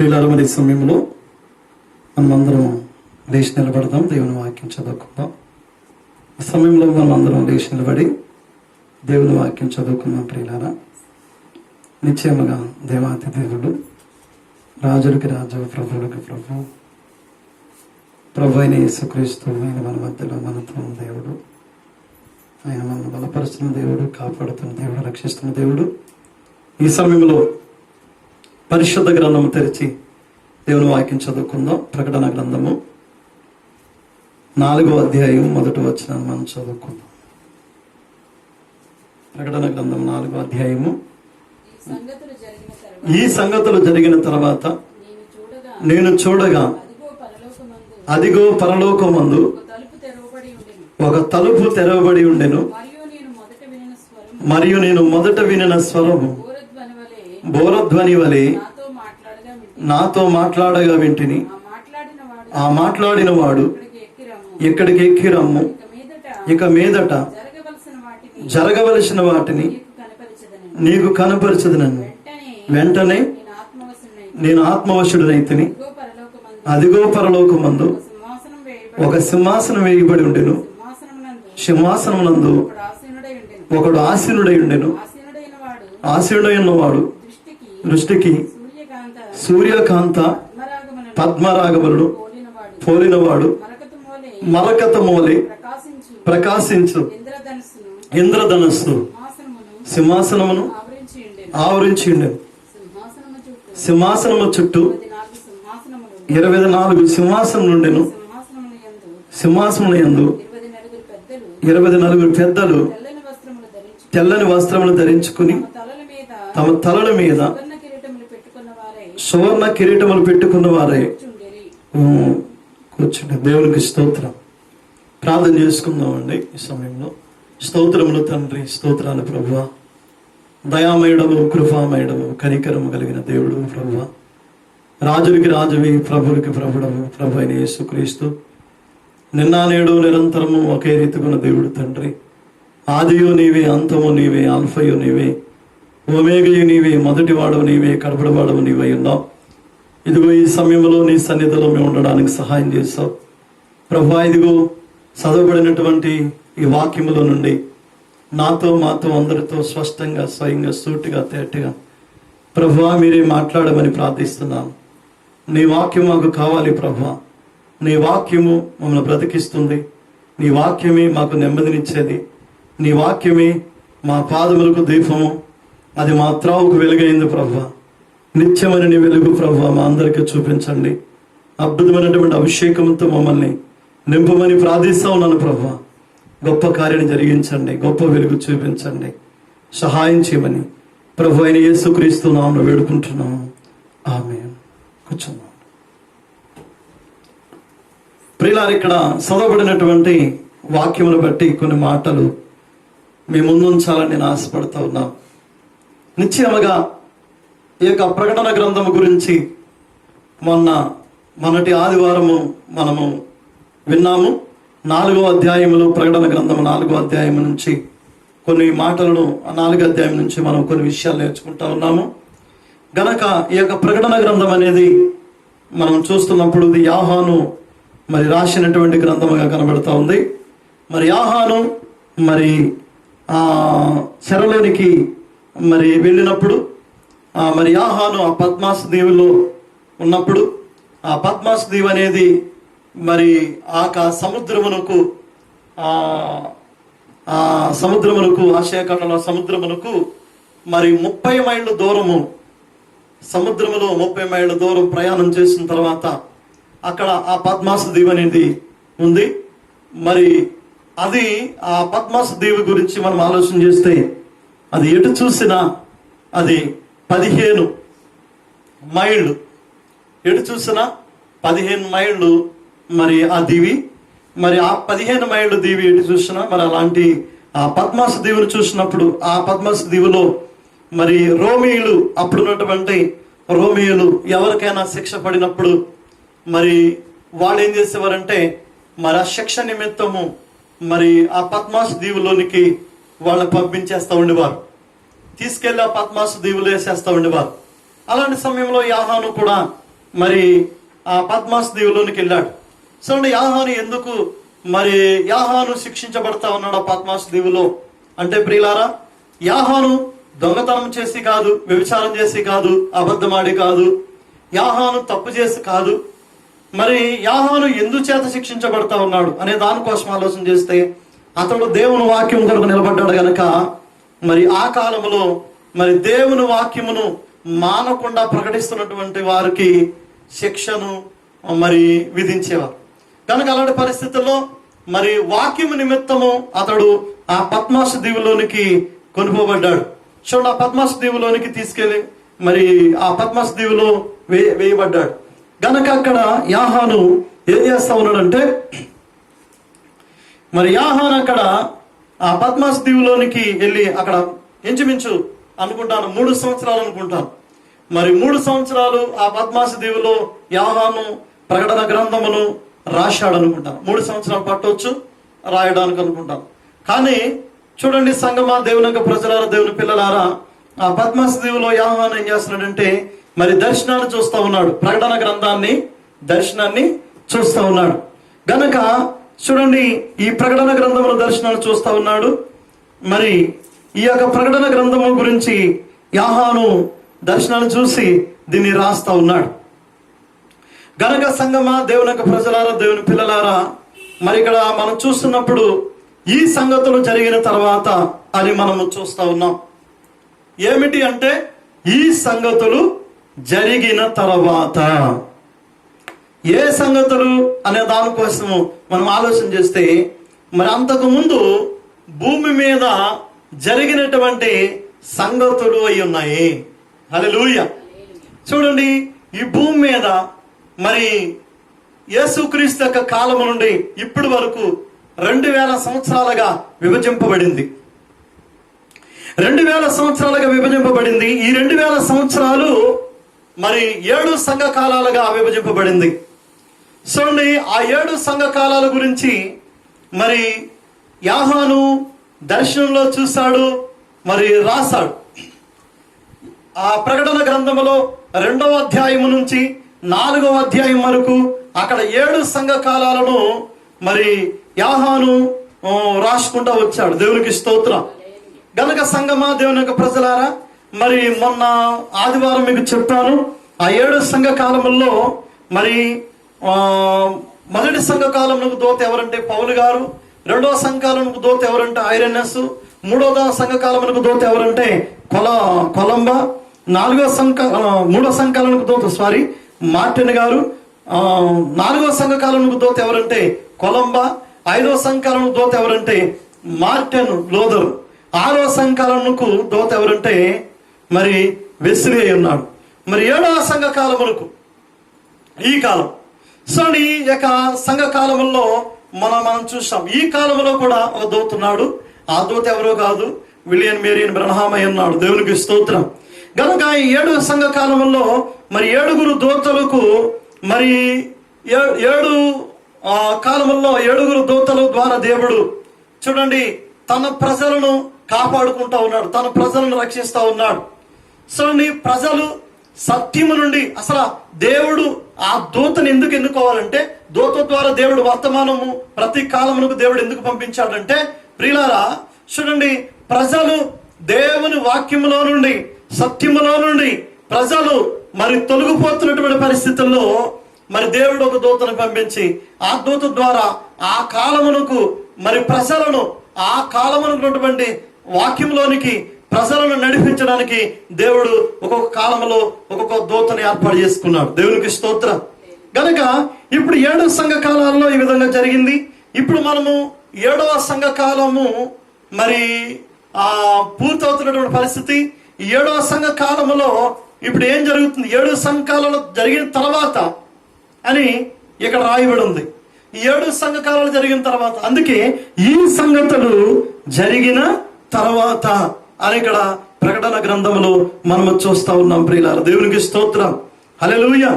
ప్రియులారా, మరి సమయంలో మనమందరం లేచి నిలబడదాం, దేవుని వాక్యం చదువుకుందాం. ఈ సమయంలో మనమందరం లేచి నిలబడి దేవుని వాక్యం చదువుకుందాం. ప్రియులారా, నిశ్చయముగా దేవాతి దేవుడు, రాజులకి రాజు, ప్రభువులకి ప్రభు, ప్రభు అయిన యేసుక్రీస్తు ఆయన మన మధ్యలో మనతో దేవుడు. ఆయన మనల్ని బలపరుస్తున్న దేవుడు, కాపాడుతున్న దేవుడు, రక్షిస్తున్న దేవుడు. ఈ సమయంలో పరిశుద్ధ గ్రంథము తెరిచి దేవుని వాక్యం చదువుకుందాం. ప్రకటన గ్రంథము 4వ అధ్యాయం 1వ వచనాన్ని మనం చదువుకుందాం. ప్రకటన గ్రంథం 4వ అధ్యాయము. ఈ సంగతులు జరిగిన తర్వాత నేను చూడగా అదిగో పరలోకమందు ఒక తలుపు తెరవబడి ఉండెను. మరియు నేను మొదట వినిన స్వరము బోరధ్వని వలె నాతో మాట్లాడగా వింటిని. ఆ మాట్లాడిన వాడు, ఇక్కడికి ఎక్కి రమ్ము, ఇక మీదట జరగవలసిన వాటిని నీకు కనపరచదనను. వెంటనే నేను ఆత్మవశుడనైతిని. అదిగో పరలోకమందు ఒక సింహాసనం వేయబడి ఉండెను. సింహాసనమునందు ఒకడు ఆసీనుడై ఉండెను. ఆసీనుడైన వాడు దృష్టికి సూర్యకాంత పద్మరాగములను పోలినవాడు, మరకతమోలే ప్రకాశించు ఇంద్రధనస్సు సింహాసనమును ఆవరించి ఉండెను. సింహాసనము చుట్టూ 24 సింహాసనములు ఉండెను. సింహాసనముల యందు 24 పెద్దలు తెల్లని వస్త్రములు ధరించుకుని తమ తలల మీద సువర్ణ కిరీటములు పెట్టుకున్న వారే కూర్చుంటే. దేవునికి స్తోత్రం. ప్రార్థన చేసుకుందామండి ఈ సమయంలో. స్తోత్రములు తండ్రి, స్తోత్రాలు ప్రభువా. దయామయుడము, కృపామయుడము, కనికరము కలిగిన దేవుడు ప్రభువా. రాజులకి రాజువి, ప్రభులకి ప్రభుడము, ప్రభు అయిన యేసుక్రీస్తు నిన్న నేడు నిరంతరము ఒకే రీతికున్న దేవుడు తండ్రి. ఆదియు నీవే, అంతము నీవే, ఆల్ఫయు నీవే, ఒమేగయు నీవే, మొదటివాడు నీవే, కడపడివాడవు నీవై ఉన్నావు. ఇదిగో ఈ సమయంలో నీ సన్నిధిలో మేము ఉండడానికి సహాయం చేస్తావు ప్రభువా. ఇదిగో చదవబడినటువంటి ఈ వాక్యముల నుండి నాతో మాతో అందరితో స్పష్టంగా, స్వయంగా, సూటిగా, తేటగా ప్రభువా మీరే మాట్లాడమని ప్రార్థిస్తున్నాను. నీ వాక్యం మాకు కావాలి ప్రభువా. నీ వాక్యము మమ్మల్ని బ్రతికిస్తుంది. నీ వాక్యమే మాకు నెమ్మదినిచ్చేది. నీ వాక్యమే మా పాదములకు దీపము, అది మా త్రావుకు వెలుగైంది ప్రభువా. నిత్యమైన నీ వెలుగు ప్రభువా మా అందరికీ చూపించండి. అద్భుతమైనటువంటి అభిషేకంతో మమ్మల్ని నింపమని ప్రార్థిస్తా ఉన్నాను ప్రభువా. గొప్ప కార్యాన్ని జరిగించండి, గొప్ప వెలుగు చూపించండి, సహాయం చేయమని ప్రభు అయిన యేసుక్రీస్తు నామమున వేడుకుంటున్నాము. ఆమేన్. కూర్చున్నాం. ప్రియులారా, ఇక్కడ చదవబడినటువంటి వాక్యమును బట్టి కొన్ని మాటలు మీ ముందుంచాలని నేను ఆశపడతా ఉన్నాను. నిశ్చయముగా ఈ యొక్క ప్రకటన గ్రంథము గురించి మొన్నటి ఆదివారము మనము విన్నాము. 4వ అధ్యాయములు, ప్రకటన గ్రంథము 4వ అధ్యాయం నుంచి కొన్ని మాటలను, 4వ అధ్యాయం నుంచి మనం కొన్ని విషయాలు నేర్చుకుంటా ఉన్నాము. గనక ఈ యొక్క ప్రకటన గ్రంథం అనేది మనం చూస్తున్నప్పుడు ఇది యోహాను మరి రాసినటువంటి గ్రంథముగా కనబడతా ఉంది. మరి యోహాను మరి చెరలోనికి మరి వెళ్ళినప్పుడు మరి యోహాను ఆ పద్మాసు దీవులో ఉన్నప్పుడు, ఆ పద్మాసు దీవు అనేది మరి సముద్రమునకు ఆసియాఖండంలో సముద్రమునకు మరి 30 మైళ్ళ దూరము, సముద్రములో 30 మైళ్ళ దూరం ప్రయాణం చేసిన తర్వాత అక్కడ ఆ పద్మాసు దీవు అనేది ఉంది. మరి అది ఆ పద్మాసు దీవు గురించి మనం ఆలోచన చేస్తే అది ఎటు చూసినా అది 15 మైళ్ళు, ఎటు చూసినా 15 మైళ్ళు మరి ఆ దీవి. మరి ఆ 15 మైళ్ళు దీవి ఎటు చూసినా మరి అలాంటి ఆ పద్మాసు దీవును చూసినప్పుడు ఆ పద్మాసు దీవులో మరి రోమియులు, అప్పుడున్నటువంటి రోమియులు ఎవరికైనా శిక్ష పడినప్పుడు మరి వాళ్ళు ఏం చేసేవారంటే మరి ఆ శిక్ష నిమిత్తము మరి ఆ పద్మాసు దీవులోనికి వాళ్ళని పంపించేస్తూ ఉండేవారు. తీసుకెళ్లి ఆ పద్మాసు దీవులు వేసేస్తూ ఉండేవారు. అలాంటి సమయంలో యోహాను కూడా మరి ఆ పద్మాస్ దీవులోనికి వెళ్ళాడు. చూడండి, యాహాను ఎందుకు మరి యాహాను శిక్షించబడతా ఉన్నాడు ఆ పద్మాస్ దీవులో అంటే, ప్రియులారా, యాహాను దొంగతనం చేసి కాదు, వ్యభిచారం చేసి కాదు, అబద్ధమాడి కాదు, యాహాను తప్పు చేసి కాదు. మరి యాహాను ఎందుచేత శిక్షించబడతా ఉన్నాడు అనే దానికోసం ఆలోచన చేస్తే, అతడు దేవుని వాక్యం కొరకు నిలబడ్డాడు గనక మరి ఆ కాలంలో మరి దేవుని వాక్యమును మానకుండా ప్రకటిస్తున్నటువంటి వారికి శిక్షను మరి విధించేవారు. కనుక అలాంటి పరిస్థితుల్లో మరి వాక్యము నిమిత్తము అతడు ఆ పద్మాసు దీవులోనికి కొనుకోబడ్డాడు. చూడండి, ఆ పద్మాసు దీవులోనికి తీసుకెళ్లి మరి ఆ పద్మాసు దీవులో వేయబడ్డాడు. గనక అక్కడ యాహాను ఏం చేస్తా ఉన్నాడంటే, మరి యాహాను అక్కడ ఆ పద్మాసు దీవులోనికి వెళ్ళి అక్కడ ఇంచుమించు అనుకుంటాను 3 సంవత్సరాలు అనుకుంటాను. మరి 3 సంవత్సరాలు ఆ పద్మాసు దీవులో యాహాను ప్రకటన గ్రంథమును రాశాడు అనుకుంటాను. 3 సంవత్సరాలు పట్టవచ్చు రాయడానికి అనుకుంటాను. కానీ చూడండి సంగమా, దేవుని యొక్క ప్రజలారా, దేవుని పిల్లలారా, ఆ పద్మాసు దీవులో యాహాను ఏం చేస్తున్నాడంటే మరి దర్శనాన్ని చూస్తా ఉన్నాడు. ప్రకటన గ్రంథాన్ని, దర్శనాన్ని చూస్తా ఉన్నాడు. గనక చూడండి, ఈ ప్రకటన గ్రంథముల దర్శనాన్ని చూస్తా ఉన్నాడు. మరి ఈ యొక్క ప్రకటన గ్రంథము గురించి యాహాను దర్శనాన్ని చూసి దీన్ని రాస్తా ఉన్నాడు. గనక సంగమా, దేవుని యొక్క ప్రజలారా, దేవుని పిల్లలారా, మరి ఇక్కడ మనం చూస్తున్నప్పుడు ఈ సంగతులు జరిగిన తర్వాత అని మనము చూస్తా ఉన్నాం. ఏమిటి అంటే, ఈ సంగతులు జరిగిన తర్వాత. ఏ సంగతులు అనే దానికోసము మనం ఆలోచన చేస్తే, మరి అంతకు ముందు భూమి మీద జరిగినటువంటి సంగతులు అయి ఉన్నాయి. హల్లెలూయా. చూడండి, ఈ భూమి మీద మరి యేసుక్రీస్తు యొక్క కాలము నుండి ఇప్పటి వరకు 2000 సంవత్సరాలుగా విభజింపబడింది. 2000 సంవత్సరాలుగా విభజింపబడింది. ఈ 2000 సంవత్సరాలు మరి 7 సంఘ కాలాలుగా విభజింపబడింది. చూడండి, ఆ 7 సంఘ కాలాల గురించి మరి యాహాను దర్శనంలో చూశాడు, మరి రాశాడు. ఆ ప్రకటన గ్రంథములో 2వ అధ్యాయం నుంచి 4వ అధ్యాయం వరకు అక్కడ 7 సంఘ కాలాలను మరి యాహాను రాసుకుంటూ వచ్చాడు. దేవునికి స్తోత్రం. గనక సంగమా, దేవుని యొక్క ప్రజలారా, మరి మొన్న ఆదివారం మీకు చెప్పాను, ఆ 7 సంఘ కాలముల్లో మరి మొదటి సంఘ కాలమునకు దూత ఎవరంటే పౌలు గారు, 2వ సంఘ కాలమునకు దూత ఎవరంటే ఐరెనస్, 3వ సంఘ కాలమునకు దూత ఎవరంటే కొలంబా, 3వ సంఘ కాలమునకు దూత మార్టిన్ గారు, 4వ సంఘ కాలమునకు దూత ఎవరంటే కొలంబా, 5వ సంఘ కాలమునకు దూత ఎవరంటే మార్టిన్ లోదర్, 6వ సంఘ కాలమునకు దూత ఎవరంటే మరి వెస్లీ అయి ఉన్నాడు. మరి 7వ సంఘ కాలమునకు ఈ కాలం. సో ఈ యొక్క సంఘ కాలంలో మనం చూసాం. ఈ కాలంలో కూడా ఒక దూత ఉన్నాడు. ఆ దూత ఎవరో కాదు, విలియం మేరియన్ బ్రహ్మాం అయి ఉన్నాడు. దేవునికి స్తోత్రం. కనుక ఈ 7 సంఘ కాలంలో మరి 7 దూతలకు మరి 7 కాలంలో 7 దూతల ద్వారా దేవుడు చూడండి తన ప్రజలను కాపాడుకుంటా ఉన్నాడు, తన ప్రజలను రక్షిస్తా ఉన్నాడు. చూడండి, ప్రజలు సత్యము నుండి అసలు దేవుడు ఆ దూతను ఎందుకు ఎన్నుకోవాలంటే, దూత ద్వారా దేవుడు వర్తమానము ప్రతి కాలమునకు దేవుడు ఎందుకు పంపించాడంటే, ప్రియులారా చూడండి, ప్రజలు దేవుని వాక్యములో నుండి, సత్యములో నుండి ప్రజలు మరి తొలగిపోతున్నటువంటి పరిస్థితుల్లో మరి దేవుడు ఒక దూతను పంపించి ఆ దూత ద్వారా ఆ కాలమునకు మరి ప్రజలను ఆ కాలమునటువంటి వాక్యంలోనికి ప్రజలను నడిపించడానికి దేవుడు ఒక్కొక్క కాలంలో ఒక్కొక్క దూతను ఏర్పాటు చేసుకున్నాడు. దేవునికి స్తోత్రం. గనక ఇప్పుడు 7 సంఘ కాలాల్లో ఈ విధంగా జరిగింది. ఇప్పుడు మనము 7వ సంఘ కాలము మరి పూర్తవుతున్నటువంటి పరిస్థితి. ఈ 7వ సంఘ కాలంలో ఇప్పుడు ఏం జరుగుతుంది, 7 సంఘ కాలంలో జరిగిన తర్వాత అని ఇక్కడ రాయబడి ఉంది. ఈ 7 సంఘ కాలాలు జరిగిన తర్వాత, అందుకే ఈ సంగతులు జరిగిన తర్వాత అని ఇక్కడ ప్రకటన గ్రంథంలో మనము చూస్తా ఉన్నాం. ప్రియులారా దేవునికి స్తోత్రం. హల్లెలూయా.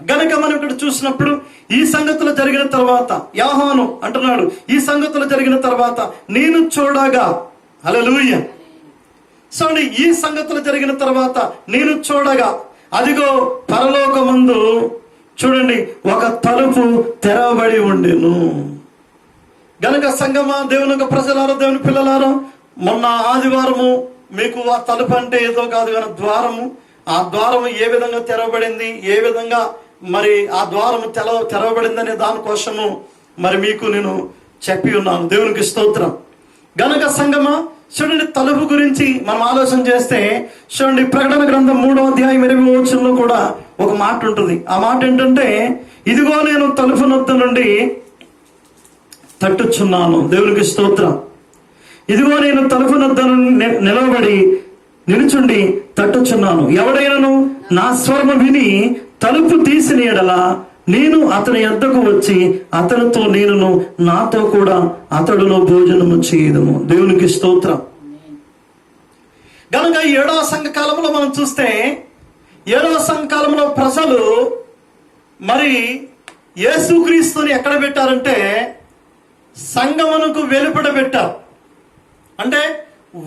గనక మనం ఇక్కడ చూసినప్పుడు ఈ సంగతులు జరిగిన తర్వాత యోహాను అంటున్నాడు, ఈ సంగతులు జరిగిన తర్వాత నేను చూడగా, హల్లెలూయా. చూడండి, ఈ సంగతులు జరిగిన తర్వాత నేను చూడగా అదిగో పరలోకమందు చూడండి ఒక తలుపు తెరవబడి ఉండెను. గనుక సంగమా, దేవుని యొక్క ప్రజలారా, దేవుని పిల్లలారా, మొన్న ఆదివారము మీకు ఆ తలుపు అంటే ఏదో కాదు కానీ ద్వారము, ఆ ద్వారము ఏ విధంగా తెరవబడింది, ఏ విధంగా మరి ఆ ద్వారము తెరవబడింది అనే దానికోసము మరి మీకు నేను చెప్పి ఉన్నాను. దేవునికి స్తోత్రం. గనుక సంగమా, చూడండి తలుపు గురించి మనం ఆలోచన చేస్తే చూడండి ప్రకటన గ్రంథం 3వ అధ్యాయం 20వ వచనంలో కూడా ఒక మాట ఉంటుంది. ఆ మాట ఏంటంటే, ఇదిగో నేను తలుపు నొద్ద నుండి తట్టుచున్నాను. దేవునికి స్తోత్రం. ఇదిగో నేను తలుపు నొద్ద నిలబడి నిలుచుండి తట్టుచున్నాను. ఎవడైనను నా స్వరము విని తలుపు తీసిన యెడల నేను అతని యొద్దకు వచ్చి అతనితో నేనును, నాతో కూడా అతడును భోజనము చేయదుము. దేవునికి స్తోత్రం. కనుక 7వ సంఘకాలంలో మనం చూస్తే 7వ సంఘకాలంలో ప్రజలు మరి యేసుక్రీస్తుని ఎక్కడ పెట్టారంటే సంగమునకు వెలుపడ పెట్టారు. అంటే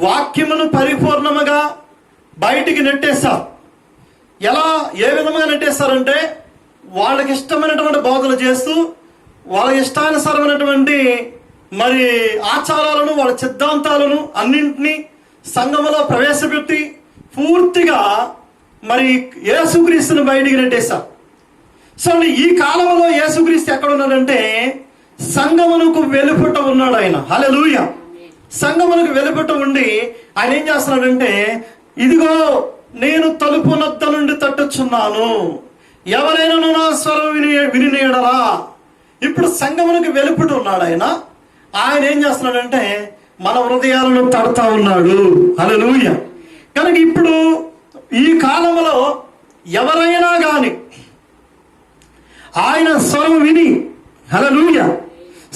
వాక్యమును పరిపూర్ణముగా బయటికి నెట్టేశారు. ఏ విధంగా నెట్టేశారంటే వాళ్ళకి ఇష్టమైనటువంటి బోధలు చేస్తూ వాళ్ళ ఇష్టానుసారమైనటువంటి మరి ఆచారాలను, వాళ్ళ సిద్ధాంతాలను అన్నింటినీ సంఘములో ప్రవేశపెట్టి పూర్తిగా మరి యేసుక్రీస్తుని బయటికి నెట్టేశారు. సో ఈ కాలంలో యేసుక్రీస్తు ఎక్కడ ఉన్నాడంటే సంఘమునకు వెలుపట ఉన్నాడు ఆయన. హల్లెలూయా. సంఘమునకు వెలుపట ఉండి ఆయన ఏం చేస్తున్నాడంటే, ఇదిగో నేను తలుపు నొద్ద నుండి తట్టుచున్నాను, ఎవరైనా నా స్వరం వినియడరా. ఇప్పుడు సంఘమునకు వెలుపట ఉన్నాడు ఆయన. ఆయన ఏం చేస్తున్నాడంటే మన హృదయాలను తడతా ఉన్నాడు. హల్లెలూయా. కనుక ఇప్పుడు ఈ కాలంలో ఎవరైనా కానీ ఆయన స్వరం విని, హల్లెలూయా,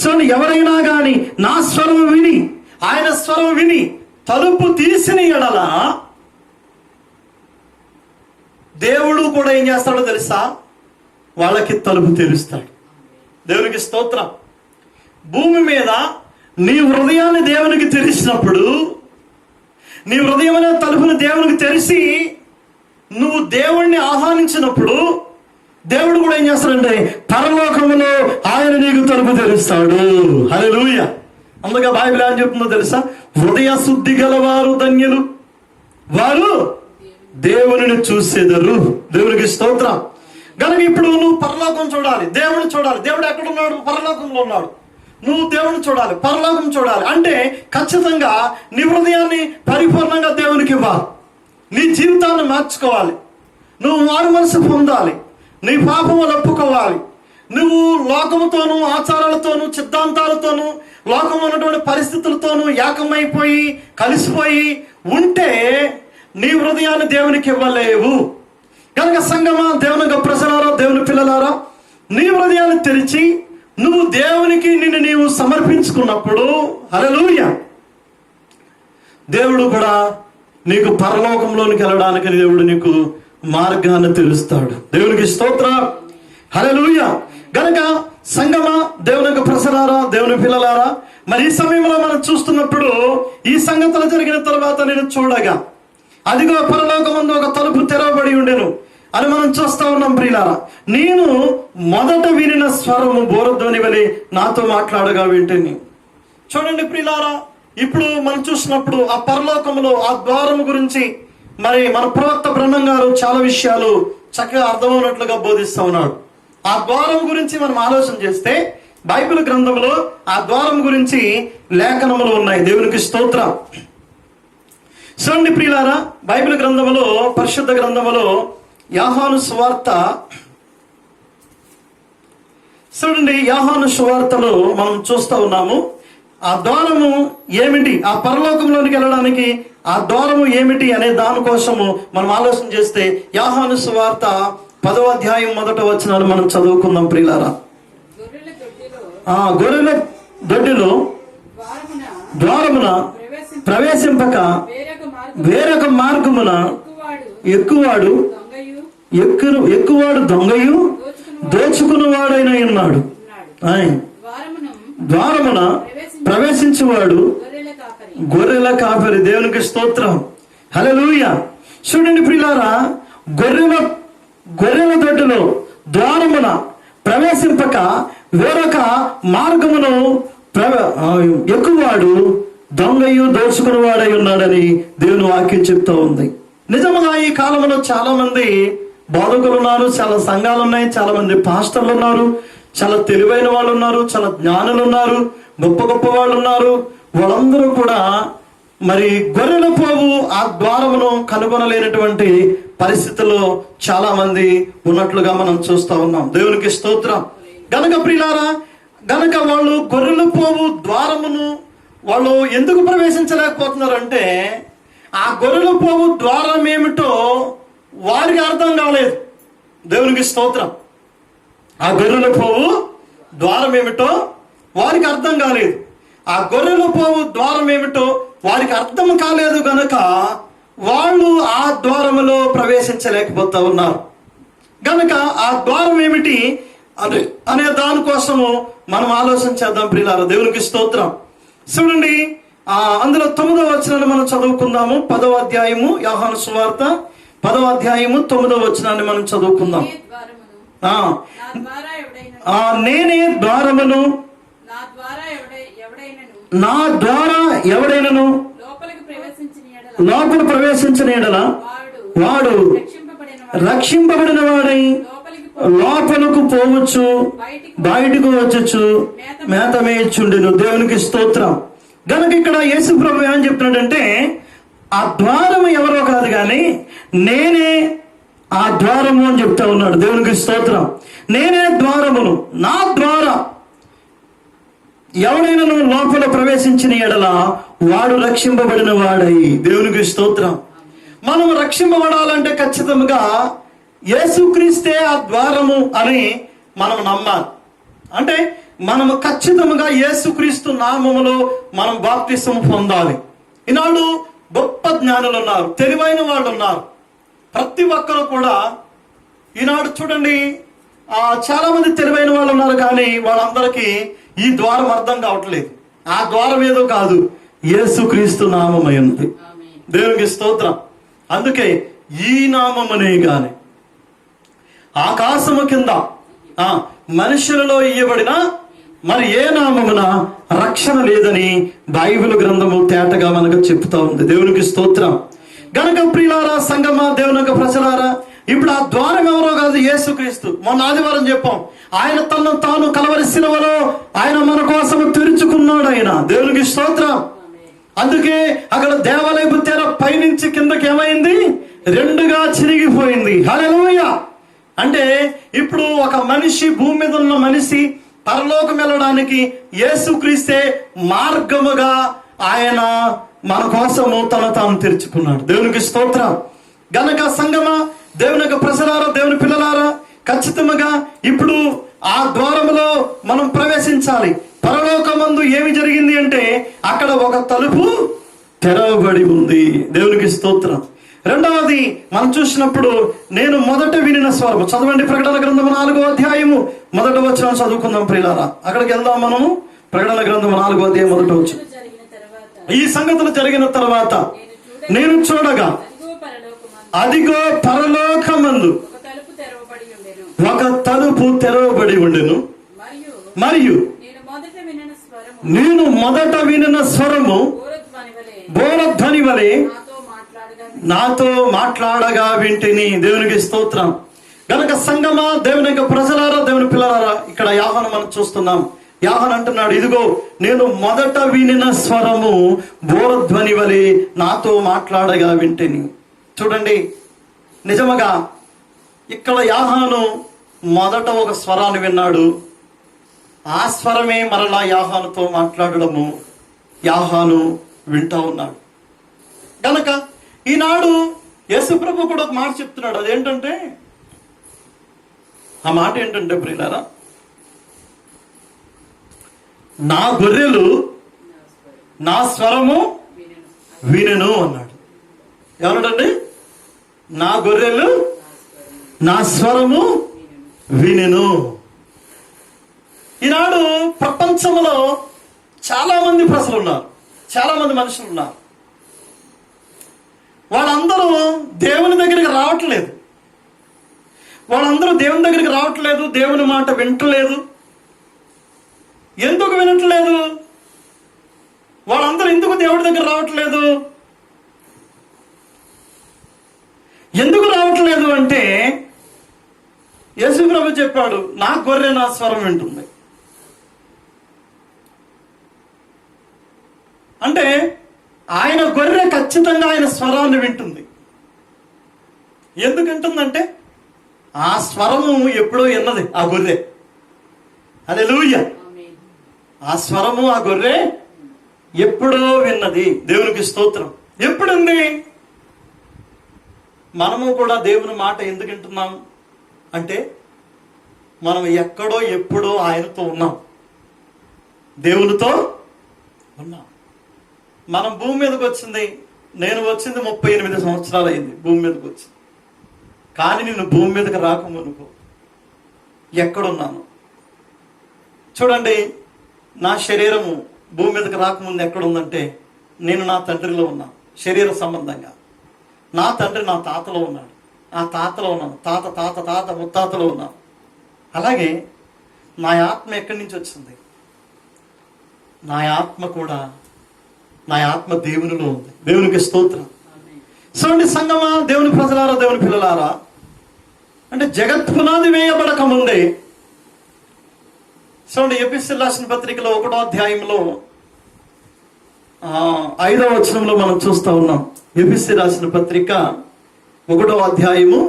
సో ఎవరైనా కానీ నా స్వరం విని, ఆయన స్వరం విని తలుపు తీసిన యెడల దేవుడు కూడా ఏం చేస్తాడో తెలుసా? వాళ్ళకి తలుపు తెరుస్తాడు. దేవునికి స్తోత్రం. భూమి మీద నీ హృదయాన్ని దేవునికి తెరిచినప్పుడు, నీ హృదయం అనే తలుపుని దేవునికి తెరిచి నువ్వు దేవుణ్ణి ఆహ్వానించినప్పుడు దేవుడు కూడా ఏం చేస్తాడంటే పరలోకములో ఆయన నీకు తలుపు తెరుస్తాడు. హల్లెలూయా. అందుకే బైబిల్ ఏం చెప్తుందో తెలుసా? హృదయ శుద్ధి గలవారు ధన్యులు, వారు దేవుని చూసేదరు. దేవునికి స్తోత్రం. కనుక ఇప్పుడు నువ్వు పరలోకం చూడాలి, దేవుని చూడాలి. దేవుడు ఎక్కడ ఉన్నాడు? పరలోకంలో ఉన్నాడు. నువ్వు దేవుని చూడాలి, పరలోకం చూడాలి. అంటే ఖచ్చితంగా నీ హృదయాన్ని పరిపూర్ణంగా దేవునికి ఇవ్వాలి. నీ జీవితాన్ని మార్చుకోవాలి. నువ్వు మారు మనసు పొందాలి. నీ పాపములు ఒప్పుకోవాలి. నువ్వు లోకముతోనూ, ఆచారాలతోనూ, సిద్ధాంతాలతోనూ, లోకంలో ఉన్నటువంటి పరిస్థితులతోనూ ఏకమైపోయి కలిసిపోయి ఉంటే నీ హృదయాన్ని దేవునికి ఇవ్వలేవు. కనుక సంగమా, దేవుని యొక్క ప్రజలారా, దేవుని పిల్లలారా, నీ హృదయాన్ని తెరిచి నువ్వు దేవునికి నిన్ను నీవు సమర్పించుకున్నప్పుడు, హల్లెలూయా, దేవుడు కూడా నీకు పరలోకంలోనికి వెళ్ళడానికి దేవుడు నీకు మార్గాన్ని తెలుస్తాడు. దేవునికి స్తోత్రం. హల్లెలూయా. గనక సంగమా, దేవుని యొక్క ప్రజలారా, దేవుని పిల్లలారా, మరి ఈ సమయంలో మనం చూస్తున్నప్పుడు ఈ సంగతులు జరిగిన తర్వాత నేను చూడగా అదిగో పరలోకమందు ఒక తలుపు తెరవబడి ఉండెను అని మనం చూస్తా ఉన్నాం. ప్రియులారా, నేను మొదట వినిన స్వరము బోరధ్వని వలె నాతో మాట్లాడగా వింటిని. చూడండి ప్రియులారా, ఇప్పుడు మనం చూసినప్పుడు ఆ పరలోకములో ఆ ద్వారము గురించి మరి మన ప్రవక్త బ్రహ్మం గారు చాలా విషయాలు చక్కగా అర్థమవునట్లుగా బోధిస్తా ఉన్నాడు. ఆ ద్వారం గురించి మనం ఆలోచన చేస్తే బైబిల్ గ్రంథంలో ఆ ద్వారం గురించి లేఖనములు ఉన్నాయి. దేవునికి స్తోత్రం. చూడండి ప్రియులారా, బైబిల్ గ్రంథములో, పరిశుద్ధ గ్రంథములో యోహాను సువార్త చూడండి. యోహాను సువార్తలో మనం చూస్తూ ఉన్నాము. ఆ ద్వారము ఏమిటి, ఆ పరలోకంలోనికి వెళ్ళడానికి ఆ ద్వారము ఏమిటి అనే దానికోసము మనం ఆలోచన చేస్తే యోహాను సువార్త 10వ అధ్యాయం 1వ వచనాలు మనం చదువుకుందాం ప్రియులారా. గొర్రెల దొడ్డిలో ద్వారమున ప్రవేశింపక వేరొక మార్గమున ఎక్కువాడు దొంగయు దోచుకున్నవాడైన ఉన్నాడు. ద్వారమున ప్రవేశించేవాడు గొర్రెల కాపరి. దేవునికి స్తోత్రం. హల్లెలూయా. చూడండి ప్రియులారా, గొర్రెల గొర్రెల దొడ్డిలో ద్వారమున ప్రవేశింపక వేరొక మార్గమును ఎక్కువాడు దొంగయు దోచుకుని వాడై ఉన్నాడని దేవుని వాక్యం చెప్తా ఉంది. నిజంగా ఈ కాలంలో చాలా మంది బోధకులు ఉన్నారు, చాలా సంఘాలు ఉన్నాయి, చాలా మంది పాస్టర్లు ఉన్నారు, చాలా తెలివైన వాళ్ళు ఉన్నారు, చాలా జ్ఞానులు ఉన్నారు, గొప్ప గొప్ప వాళ్ళు ఉన్నారు. వాళ్ళందరూ కూడా మరి గొర్రెల పోవు ఆ ద్వారమును కనుగొనలేనటువంటి పరిస్థితుల్లో చాలా మంది ఉన్నట్లుగా మనం చూస్తా ఉన్నాం. దేవునికి స్తోత్రం. గనక ప్రియులారా, గనక వాళ్ళు గొర్రెల పోవు ద్వారమును వాళ్ళు ఎందుకు ప్రవేశించలేకపోతున్నారంటే ఆ గొర్రెల పోవు ద్వారం ఏమిటో వారికి అర్థం కాలేదు. దేవునికి స్తోత్రం. ఆ గొర్రెల పోవు ద్వారం ఏమిటో వారికి అర్థం కాలేదు. ఆ గొర్రెల పోవు ద్వారం ఏమిటో వారికి అర్థం కాలేదు గనక వాళ్ళు ఆ ద్వారములో ప్రవేశించలేకపోతా ఉన్నారు. గనక ఆ ద్వారం ఏమిటి అనే దానికోసము మనం ఆలోచన చేద్దాం ప్రియులారా. దేవునికి స్తోత్రం. చూడండి, అందులో 9వ వచనాన్ని మనం చదువుకుందాము. 10వ అధ్యాయము యోహాను సువార్త 10వ అధ్యాయము 9వ వచనాన్ని మనం చదువుకుందాం. నేనే ద్వారమును, నా ద్వారా ఎవడైనను లోపల ప్రవేశించిన యెడల వాడు రక్షింపబడిన వాడై లోపలకు పోవచ్చు, బయటకు వచ్చచ్చు మేత మేయుచుండెను. దేవునికి స్తోత్రం. గనుక ఇక్కడ యేసు ప్రభు ఏమని చెప్తున్నాడంటే ఆ ద్వారము ఎవరో కాదు కానీ నేనే ఆ ద్వారము అని చెప్తా ఉన్నాడు. దేవునికి స్తోత్రం. నేనే ద్వారమును, నా ద్వారా ఎవడైనా లోపల ప్రవేశించిన ఎడల వాడు రక్షింపబడిన వాడై. దేవునికి స్తోత్రం. మనం రక్షింపబడాలంటే ఖచ్చితంగా యేసుక్రీస్తే ఆ ద్వారము అని మనం నమ్మాలి. అంటే మనము ఖచ్చితంగా యేసుక్రీస్తు నామములో మనం బాప్తిసం పొందాలి. ఈనాడు గొప్ప జ్ఞానులు ఉన్నారు, తెలివైన వాళ్ళు ఉన్నారు. ప్రతి ఒక్కరు కూడా ఈనాడు చూడండి, చాలా మంది తెలివైన వాళ్ళు ఉన్నారు, కానీ వాళ్ళందరికీ ఈ ద్వారం అర్థం కావట్లేదు. ఆ ద్వారం ఏదో కాదు, యేసుక్రీస్తు నామమై ఉంది. దేవునికి స్తోత్రం. అందుకే ఈ నామమునే గాని ఆకాశము కింద మనుషులలో ఇయ్యబడిన మరి ఏ నామమున రక్షణ లేదని బైబిల్ గ్రంథము తేటగా మనకు చెప్తా ఉంది. దేవునికి స్తోత్రం. గనక ప్రియులారా, సంగమా, దేవుని యొక్క ప్రజలారా, ఇప్పుడు ఆ ద్వారం ఎవరో కాదు, యేసుక్రీస్తు. మొన్న ఆదివారం చెప్పాం, ఆయన తను తాను కలవరి సిలువలో ఆయన మన కోసం తెరుచుకున్నాడు ఆయన. దేవునికి స్తోత్రం. అందుకే అక్కడ దేవాలయపు తెర పైనుంచి కిందకి ఏమైంది, 2గా చిరిగిపోయింది. హల్లెలూయా. అంటే ఇప్పుడు ఒక మనిషి, భూమి మీద ఉన్న మనిషి పరలోకం వెళ్ళడానికి యేసుక్రీస్తే మార్గముగా ఆయన మన కోసము తాను తెరుచుకున్నాడు. దేవునికి స్తోత్రం. గనక సంగమా, దేవుని యొక్క ప్రజలారా, దేవుని పిల్లలారా, ఖచ్చితంగా ఇప్పుడు ఆ ద్వారములో మనం ప్రవేశించాలి. పరలోకమందు ఏమి జరిగింది అంటే అక్కడ ఒక తలుపు తెరవబడి ఉంది. దేవునికి స్తోత్రం. రెండవది మనం చూసినప్పుడు నేను మొదట వినిన స్వరము. చదవండి, ప్రకటన గ్రంథము 4వ అధ్యాయము 1వ వచనం చదువుకుందాం ప్రియులారా. అక్కడికి వెళ్దాం మనము. ప్రకటన గ్రంథము 4వ అధ్యాయం 1వ వచనం. ఈ సంగతులు జరిగిన తర్వాత నేను చూడగా అదిగో పరలోకమందు ఒక తలుపు తెరవబడి ఉండెను. మరియు నేను మొదట వినిన స్వరము బోరధ్వని వలె నాతో మాట్లాడగా వింటిని. దేవునికి స్తోత్రం. గనక సంగమా, దేవుని యొక్క ప్రజలారా, దేవుని పిల్లలారా, ఇక్కడ యోహాను మనం చూస్తున్నాం. యోహాను అంటున్నాడు, ఇదిగో నేను మొదట వినిన స్వరము బోరధ్వని వలె నాతో మాట్లాడగా వింటిని. చూడండి, నిజముగా ఇక్కడ యోహాను మొదట ఒక స్వరాన్ని విన్నాడు. ఆ స్వరమే మరలా యోహానుతో మాట్లాడడము యోహాను వింటా ఉన్నాడు. గనక ఈనాడు యేసు ప్రభు కూడా ఒక మాట చెప్తున్నాడు. అదేంటంటే, ఆ మాట ఏంటంటే ప్రియులారా, నా గొర్రెలు నా స్వరము వినెను అన్నాడు. ఏమన్నాడండి? నా గొర్రెలు నా స్వరము వినెను. ఈనాడు ప్రపంచంలో చాలా మంది ప్రజలు ఉన్నారు, చాలా మంది మనుషులు ఉన్నారు. వాళ్ళందరూ దేవుని దగ్గరికి రావట్లేదు. వాళ్ళందరూ దేవుని దగ్గరికి రావట్లేదు, దేవుని మాట వింటలేదు. ఎందుకు వినట్లేదు? వాళ్ళందరూ ఎందుకు దేవుడి దగ్గర రావట్లేదు? ఎందుకు రావట్లేదు అంటే యేసు ప్రభు చెప్పాడు, నా గొర్రె నా స్వరం వింటుంది. అంటే ఆయన గొర్రె ఖచ్చితంగా ఆయన స్వరాన్ని వింటుంది. ఎందుకు వింటుందంటే ఆ స్వరము ఎప్పుడో విన్నది ఆ గొర్రె. హల్లెలూయా. ఆ స్వరము ఆ గొర్రె ఎప్పుడో విన్నది. దేవునికి స్తోత్రం. ఎప్పుడుంది? మనము కూడా దేవుని మాట ఎందుకు వింటున్నాం అంటే మనం ఎక్కడో ఎప్పుడో ఆయనతో ఉన్నాం, దేవునితో ఉన్నాం. మనం భూమి మీదకి వచ్చింది, నేను వచ్చింది 38 సంవత్సరాలు అయింది భూమి మీదకి వచ్చి. కానీ నేను భూమి మీదకి రాకమునుపు ఎక్కడున్నాను చూడండి. నా శరీరము భూమి మీదకి రాకముందు ఎక్కడుందంటే నేను నా తండ్రిలో ఉన్నాను. శరీర సంబంధంగా నా తండ్రి నా తాతలో ఉన్నాడు, ఆ తాతలో ఉన్నాను, తాత తాత తాత ముత్తాతలో ఉన్నాను. అలాగే నా ఆత్మ ఎక్కడి నుంచి వచ్చింది? నా ఆత్మ కూడా, నా ఆత్మ దేవునిలో ఉంది. దేవునికి స్తోత్రం. చూడండి సంగమా, దేవుని ప్రజలారా, దేవుని పిల్లలారా, అంటే జగత్ పునాది వేయబడక ముందే చూడండి, ఎఫెసీయులకు రాసిన పత్రికలో 1వ అధ్యాయంలో 5వ వచనంలో మనం చూస్తా ఉన్నాం. ఎఫెసీయులకు రాసిన పత్రిక 1వ అధ్యాయము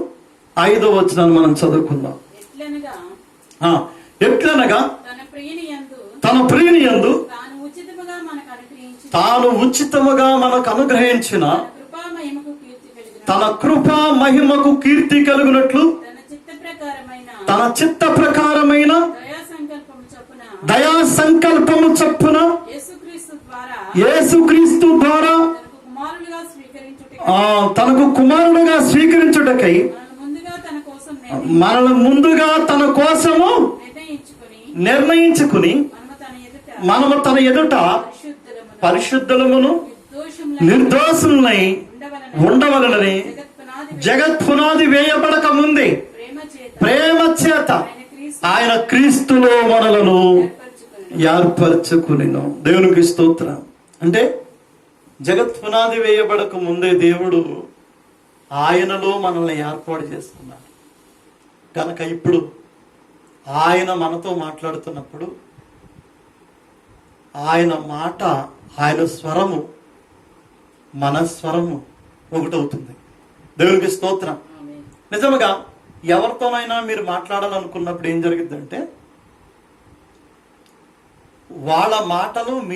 5వ వచనాన్ని మనం చదువుకుందాం. ఎట్లనగా తన ప్రియుని యందు తాను ఉచితముగా మనకు అనుగ్రహించిన తన కృపా మహిమకు కీర్తి కలుగునట్లు తన చిత్త ప్రకారమైన దయా సంకల్పము చొప్పున యేసుక్రీస్తు ద్వారా తనకు కుమారుడుగా స్వీకరించుటకై మనల్ని ముందుగా తన కోసము నిర్ణయించుకుని మనము తన ఎదుట పరిశుద్ధులమును నిర్దోషులనై ఉండవలనని జగత్ పునాది వేయబడక ముందే ప్రేమ చేత ఆయన క్రీస్తులో మనలను ఏర్పరచుకునిను. దేవునికి స్తోత్రం. అంటే జగత్ పునాది వేయబడక ముందే దేవుడు ఆయనలో మనల్ని ఏర్పాటు చేసుకున్నాడు కనుక ఇప్పుడు ఆయన మనతో మాట్లాడుతున్నప్పుడు ఆయన మాట, ఆయన స్వరము మన స్వరము ఒకటవుతుంది. దేవునికి స్తోత్రం. నిజముగా ఎవరితోనైనా మీరు మాట్లాడాలనుకున్నప్పుడు ఏం జరిగిద్దంటే వాళ్ళ మాటలు